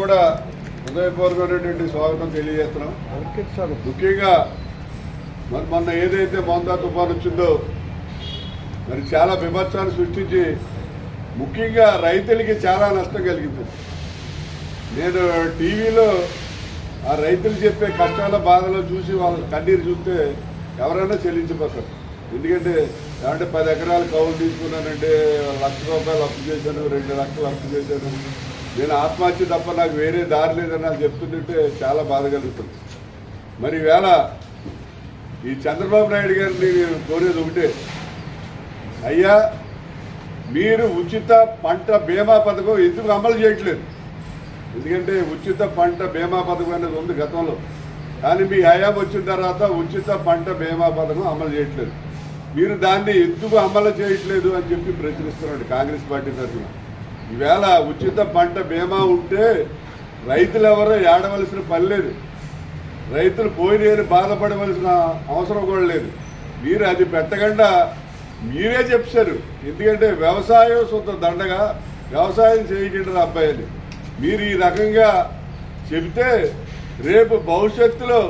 కూడా హృదయపూర్వకమైనటువంటి స్వాగతం తెలియజేస్తున్నాం. ముఖ్యంగా మరి మొన్న ఏదైతే మోందా తుఫాను వచ్చిందో మరి చాలా విభత్సాన్ని సృష్టించి ముఖ్యంగా రైతులకి చాలా నష్టం కలిగింది. నేను టీవీలో ఆ రైతులు చెప్పే కష్టాల బాధలు చూసి వాళ్ళ కన్నీరు చూస్తే ఎవరైనా చెల్లించిపోతారు. ఎందుకంటే 10 ఎకరాలు కౌలు తీసుకున్నానంటే ₹1,00,000 అప్పు చేశాను, 2 లక్షలు అప్పు చేశాను, నేను ఆత్మహత్య తప్ప నాకు వేరే దారి లేదని నాకు చెప్తుంటే చాలా బాధ కలుగుతుంది. మరి ఈవేళ ఈ చంద్రబాబు నాయుడు గారిని నేను కోరేది ఒకటే, అయ్యా మీరు ఉచిత పంట బీమా పథకం ఎందుకు అమలు చేయట్లేదు? ఎందుకంటే ఉచిత పంట బీమా పథకం అనేది ఉంది గతంలో, కానీ మీ హయాం వచ్చిన తర్వాత ఉచిత పంట బీమా పథకం అమలు చేయట్లేదు. మీరు దాన్ని ఎందుకు అమలు చేయట్లేదు అని చెప్పి ప్రశ్నిస్తున్నాడు కాంగ్రెస్ పార్టీ తరఫున. ఈవేళ ఉచిత పంట బీమా ఉంటే రైతులు ఎవరో ఏడవలసిన పని లేదు, రైతులు పోయిన బాధపడవలసిన అవసరం కూడా లేదు. మీరు అది పెట్టకుండా మీరే చెప్పారు. ఎందుకంటే వ్యవసాయం సొంత దండగా వ్యవసాయం చేయకుండా అబ్బాయిని మీరు ఈ రకంగా చెబితే రేపు భవిష్యత్తులో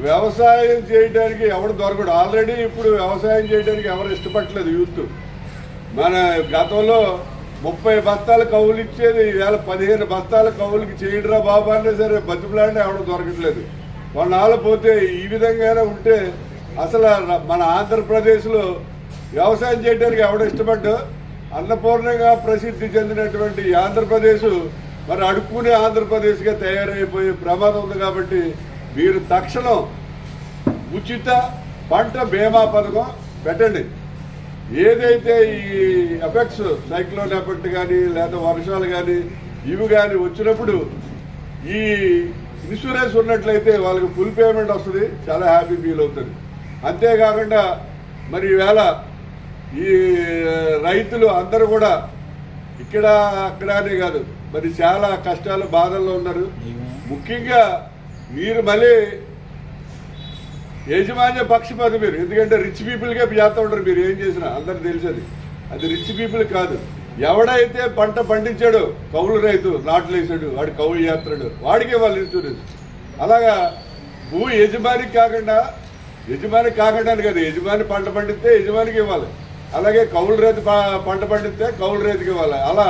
వ్యవసాయం చేయడానికి ఎవడు దొరకడు. ఆల్రెడీ ఇప్పుడు వ్యవసాయం చేయడానికి ఎవరు ఇష్టపడలేదు యూత్. మన గతంలో 30 బస్తాల కౌలు ఇచ్చేది ఈవేళ 15 బస్తాల కౌలుకి చేయడరా బాబు అన్నా సరే బతుకులాంటి ఎవడ దొరకట్లేదు. కొన్నాళ్ళు పోతే ఈ విధంగానే ఉంటే అసలు మన ఆంధ్రప్రదేశ్లో వ్యవసాయం చేయడానికి ఎవడ ఇష్టపడ్డా? అన్నపూర్ణంగా ప్రసిద్ధి చెందినటువంటి ఆంధ్రప్రదేశ్ మరి అడుక్కునే ఆంధ్రప్రదేశ్గా తయారైపోయే ప్రమాదం ఉంది. కాబట్టి మీరు తక్షణం ఉచిత పంట బీమా పథకం పెట్టండి. ఏదైతే ఈ ఎఫెక్ట్స్ సైక్లోన్ ఎఫెక్ట్ కానీ లేదా వర్షాలు కానీ ఇవి కానీ వచ్చినప్పుడు ఈ ఇన్సూరెన్స్ ఉన్నట్లయితే వాళ్ళకి ఫుల్ పేమెంట్ వస్తుంది, చాలా హ్యాపీ ఫీల్ అవుతుంది. అంతేకాకుండా మరి ఈవేళ ఈ రైతులు అందరూ కూడా ఇక్కడ అక్కడ అనే కాదు మరి చాలా కష్టాలు బాధల్లో ఉన్నారు. ముఖ్యంగా మీరు మళ్ళీ యజమాన్య పక్షపాతం మీరు, ఎందుకంటే రిచ్ పీపుల్కే చేస్తూ ఉంటారు. మీరు ఏం చేసినా అందరికి తెలిసేది అది రిచ్ పీపుల్ కాదు. ఎవడైతే పంట పండించాడో కౌలు రైతు నాట్లు వేసాడు వాడు కౌలు చేస్తున్నాడు వాడికే వాళ్ళు ఇన్సూరెన్స్. అలాగా భూ యజమానికి కాకుండా అని కదా, యజమాని పంట పండిస్తే యజమానికి ఇవ్వాలి, అలాగే కౌలు రైతు పంట పండిస్తే కౌలు రైతుకి ఇవ్వాలి. అలా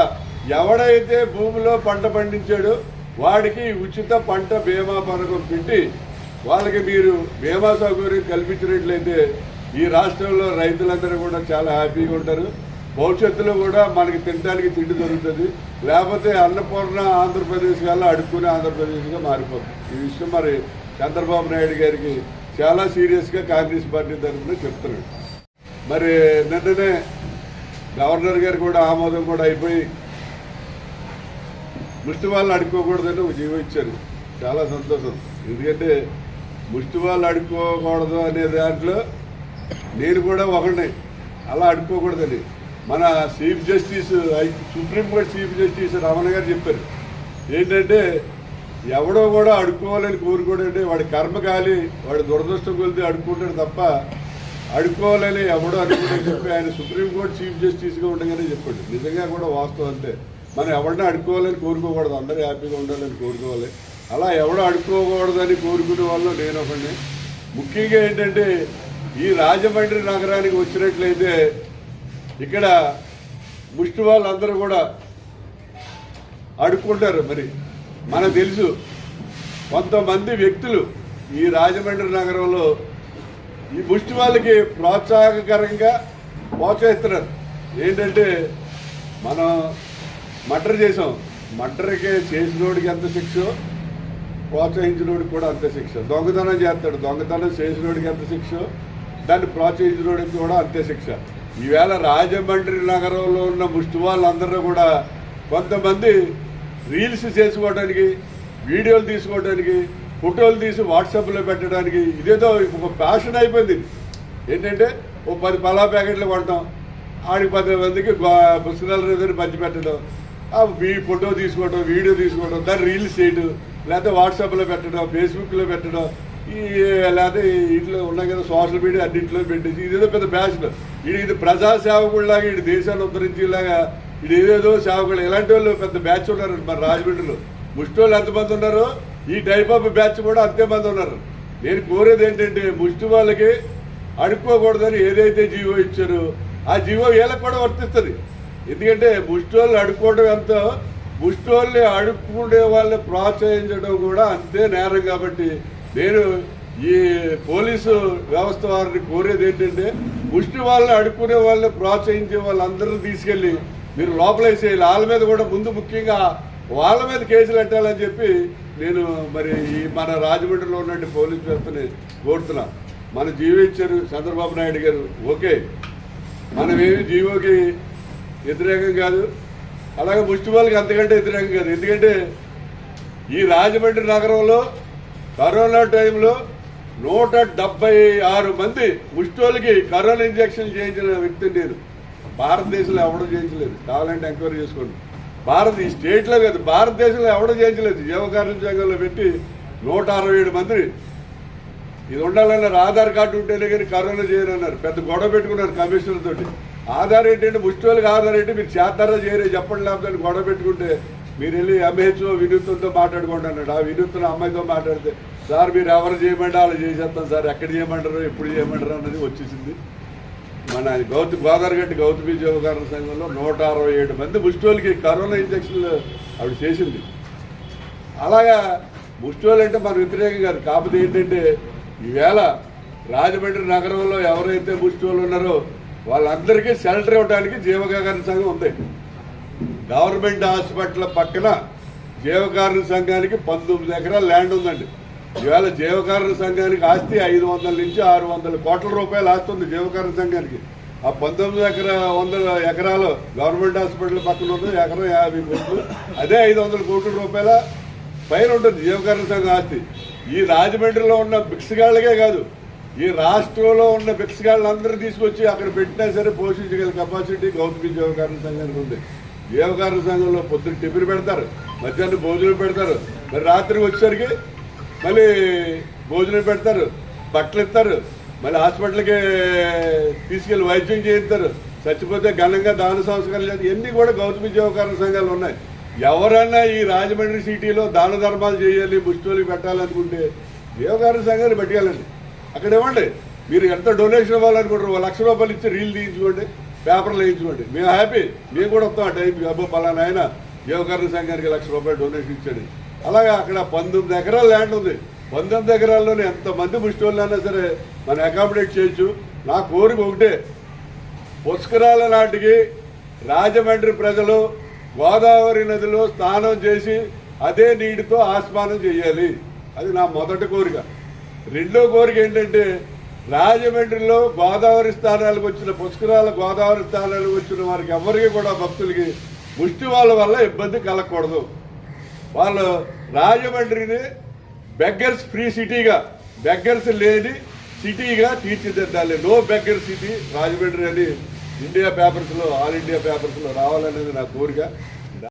ఎవడైతే భూమిలో పంట పండించాడో వాడికి ఉచిత పంట బీమా పథకం పెట్టి వాళ్ళకి మీరు బీమా సౌకర్యం కల్పించినట్లయితే ఈ రాష్ట్రంలో రైతులందరూ కూడా చాలా హ్యాపీగా ఉంటారు. భవిష్యత్తులో కూడా మనకి తినడానికి తిండి దొరుకుతుంది. లేకపోతే అన్నపూర్ణ ఆంధ్రప్రదేశ్ వల్ల అడుక్కునే ఆంధ్రప్రదేశ్గా మారిపోతుంది. ఈ విషయం మరి చంద్రబాబు నాయుడు గారికి చాలా సీరియస్గా కాంగ్రెస్ పార్టీ తరఫున చెప్తున్నాడు. మరి నిన్ననే గవర్నర్ గారు కూడా ఆమోదం కూడా అయిపోయి ముష్టి వాళ్ళు అడుక్కోకూడదని ఒక జీవో ఇచ్చారు. చాలా సంతోషం. ఎందుకంటే ముష్టి వాళ్ళు అడుక్కోకూడదు అనే దాంట్లో నేను కూడా ఒకడిని, అలా అడుక్కోకూడదని మన chief justice supreme court chief justice Ramana గారు చెప్పారు. ఏంటంటే ఎవడో కూడా అడుక్కోవాలని కోరుకోడంటే వాడి కర్మ కాలి వాడి దురదృష్టం కొలితే అడుక్కుంటాడు తప్ప అడుక్కోవాలని ఎవడో అనుకుంటే చెప్పి ఆయన సుప్రీంకోర్టు చీఫ్ జస్టిస్గా ఉండగానే చెప్పాడు. నిజంగా కూడా వాస్తవం అంతే. మనం ఎవరిని అడుక్కోవాలని కోరుకోకూడదు, అందరూ హ్యాపీగా ఉండాలని కోరుకోవాలి. అలా ఎవడో అడుక్కోకూడదని కోరుకునే వాళ్ళు నేను ఒకడిని. ముఖ్యంగా ఏంటంటే ఈ రాజమండ్రి నగరానికి వచ్చినట్లయితే ఇక్కడ ముష్టి వాళ్ళందరూ కూడా అడుక్కుంటారు. మరి మనకు తెలుసు కొంతమంది వ్యక్తులు ఈ రాజమండ్రి నగరంలో ఈ ముష్టి వాళ్ళకి ప్రోత్సాహకరంగా ప్రోత్సహిస్తున్నారు. ఏంటంటే మనం మర్డర్ చేసాం, మర్డర్కి చేసినోడికి ఎంత శిక్ష, ప్రోత్సహించినోడికి కూడా అంతే శిక్ష. దొంగతనం చేస్తాడు, దొంగతనం చేసినోడికి ఎంత శిక్ష, దాన్ని ప్రోత్సహించినోడికి కూడా అంతే శిక్ష. ఈవేళ రాజమండ్రి నగరంలో ఉన్న ముష్టి వాళ్ళందరూ కూడా కొంతమంది రీల్స్ చేసుకోవడానికి, వీడియోలు తీసుకోవడానికి, ఫోటోలు తీసి వాట్సాప్లో పెట్టడానికి ఇదేదో ఒక ప్యాషన్ అయిపోయింది. ఏంటంటే ఓ 10 పలా ప్యాకెట్లు కొంటాం, ఆడికి 10 మందికి పుస్తకాలు ఏదైనా పంచి పెట్టడం, మీ ఫోటో తీసుకోవడం, వీడియో తీసుకోవడం, దాన్ని రీల్స్ చేయడం, లేకపోతే వాట్సాప్లో పెట్టడం, ఫేస్బుక్లో పెట్టడం, లేకపోతే ఇంట్లో ఉన్నాయి కదా సోషల్ మీడియా అన్నింటిలో పెట్టేసి ఇదేదో పెద్ద బ్యాచ్లో ఇది ప్రజాసేవకుల్లాగా ఇది దేశాన్ని ఉద్ధరించేలాగా ఇది ఏదేదో సేవకులు ఇలాంటి వాళ్ళు పెద్ద బ్యాచ్ ఉన్నారు మన రాజమండ్రిలో. ముష్టి వాళ్ళు ఎంతమంది ఉన్నారు, ఈ టైప్ ఆఫ్ బ్యాచ్ కూడా అంతే మంది ఉన్నారు. నేను కోరేది ఏంటంటే ముష్టి వాళ్ళకి అడుక్కోకూడదని ఏదైతే జీవో ఇచ్చారో ఆ జీవో వీళ్ళకి కూడా వర్తిస్తుంది. ఎందుకంటే ముష్టి వాళ్ళు అడుక్కోవడం ఎంతో, ముష్టి వాళ్ళని అడుక్కునే వాళ్ళని ప్రోత్సహించడం కూడా అంతే నేరం. కాబట్టి నేను ఈ పోలీసు వ్యవస్థ వారిని కోరేది ఏంటంటే ముష్టి వాళ్ళని అడుక్కునే వాళ్ళని ప్రోత్సహించే వాళ్ళందరినీ తీసుకెళ్ళి మీరు లోపలేసేయాలి. వాళ్ళ మీద కూడా ముందు ముఖ్యంగా వాళ్ళ మీద కేసులు పెట్టాలని చెప్పి నేను మరి ఈ మన రాజమండ్రిలో ఉన్నటువంటి పోలీసు వ్యవస్థని కోరుతున్నా. మన జీవో ఇచ్చారు చంద్రబాబు నాయుడు గారు, ఓకే, మనమేమి జీవోకి వ్యతిరేకం కాదు, అలాగే ముష్టి వాళ్ళకి అంతకంటే వ్యతిరేకం కాదు. ఎందుకంటే ఈ రాజమండ్రి నగరంలో కరోనా టైంలో 176 మంది ముష్టి వాళ్ళకి కరోనా ఇంజక్షన్ చేయించిన వ్యక్తిని నేను. భారతదేశంలో ఎవడో చేయించలేదు, కావాలంటే ఎంక్వైరీ చేసుకోండి. ఈ స్టేట్లో కాదు, భారతదేశంలో ఎవడో చేయించలేదు. జీవకారుణ్య సంఘంలో పెట్టి 167 మందిని ఇది ఉండాలన్నారు. ఆధార్ కార్డు ఉంటేనే కానీ కరోనా చేయనన్నారు. పెద్ద గొడవ పెట్టుకున్నారు కమిషనర్ తోటి. ఆధార్ ఏంటంటే ముష్టి వాళ్ళకి ఆధార్ ఏంటి, మీరు చేస్తారా చేయరే చెప్పండి, లేకపోతే గొడవ పెట్టుకుంటే మీరు వెళ్ళి ఎంహెచ్ఓ వినూత్నంతో మాట్లాడుకోండి అన్నాడు. ఆ వినూత్న అమ్మాయితో మాట్లాడితే సార్ మీరు ఎవరు చేయమంటే వాళ్ళు చేసేస్తాం సార్, ఎక్కడ చేయమంటారు ఎప్పుడు చేయమంటారు అన్నది వచ్చేసింది. మన గోదావరిగడ్డి గౌతమి జీవకారుణ సంఘంలో 167 మంది ముష్టి వాళ్ళకి కరోనా ఇంజక్షన్లు ఆవిడ చేసింది. అలాగా ముష్టి వాళ్ళు అంటే మన వ్యతిరేకం కాదు. కాకపోతే ఏంటంటే ఈవేళ రాజమండ్రి నగరంలో ఎవరైతే ముష్టి వాళ్ళు ఉన్నారో వాళ్ళందరికీ షెల్టర్ ఇవ్వడానికి జీవకారుణ సంఘం ఉంది. గవర్నమెంట్ హాస్పిటల్ పక్కన జీవకారుణ సంఘానికి 19 ఎకరాల ల్యాండ్ ఉందండి. ఈవేళ జీవకారుణ సంఘానికి ఆస్తి 500 నుంచి 600 కోట్ల రూపాయలు ఆస్తి ఉంది జీవకారుణ సంఘానికి. ఆ 19 ఎకరాలు గవర్నమెంట్ హాస్పిటల్ పక్కన ఉంది, ఎకరం 50 కోట్లు, అదే 500 కోట్ల రూపాయల పైన ఉంటుంది జీవకారుణ సంఘం ఆస్తి. ఈ రాజమండ్రిలో ఉన్న భిక్షగాళ్ళకే కాదు, ఈ రాష్ట్రంలో ఉన్న భిక్షగాళ్ళందరూ తీసుకొచ్చి అక్కడ పెట్టినా సరే పోషించగల కెపాసిటీ గౌతమి జీవకారుణ సంఘానికి ఉంది. జీవకారుణ సంఘంలో పొద్దున్న టిఫిన్ పెడతారు, మధ్యాహ్నం భోజనం పెడతారు, మరి రాత్రికి వచ్చేసరికి మళ్ళీ భోజనం పెడతారు, బట్టలు ఇస్తారు, మళ్ళీ హాస్పిటల్కి తీసుకెళ్ళి వైద్యం చేయిస్తారు, చచ్చిపోతే ఘనంగా దాన సంస్కారాలు చేస్తారు. ఇవన్నీ కూడా గౌతమి జీవకారుణ సంఘాలు ఉన్నాయి. ఎవరైనా ఈ రాజమండ్రి సిటీలో దాన ధర్మాలు చేయాలి, ముష్టికి పెట్టాలనుకుంటే జీవకారుణ సంఘాలు పెట్టాలండి. అక్కడ ఇవ్వండి, మీరు ఎంత డొనేషన్ ఇవ్వాలనుకుంటారు, 1 లక్ష రూపాయలు ఇచ్చి రీల్ తీయించుకోండి, పేపర్లు వేయించుకోండి, మేము హ్యాపీ, మేము కూడా వస్తాం ఆ టైంకి. అబ్బో పలానా ఆయన జీవకారుణ సంఘానికి 1 లక్ష రూపాయలు డొనేషన్ ఇచ్చాడు. అలాగే అక్కడ 19 ఎకరాల ల్యాండ్ ఉంది. 19 ఎకరాల్లోనే ఎంతమంది ముష్టి వాళ్ళైనా సరే మనం అకామిడేట్ చేయొచ్చు. నా కోరిక ఒకటే, పుష్కరాల నాటికి రాజమండ్రి ప్రజలు గోదావరి నదిలో స్నానం చేసి అదే నీటితో ఆస్నానం చేయాలి. అది నా మొదటి కోరిక. రెండో కోరిక ఏంటంటే రాజమండ్రిలో గోదావరి స్థానాలకు వచ్చిన పుష్కరాల గోదావరి స్థానాలకు వచ్చిన వారికి ఎవరికి కూడా భక్తులకి ముష్టి వాళ్ళ వల్ల ఇబ్బంది కలగకూడదు. వాళ్ళు రాజమండ్రిని బెగ్గర్స్ ఫ్రీ సిటీగా, బెగ్గర్స్ లేని సిటీగా తీర్చిదిద్దాలి. నో బెగ్గర్ సిటీ రాజమండ్రి అని ఇండియా పేపర్స్లో, ఆల్ ఇండియా పేపర్స్లో రావాలనేది నా కోరిక.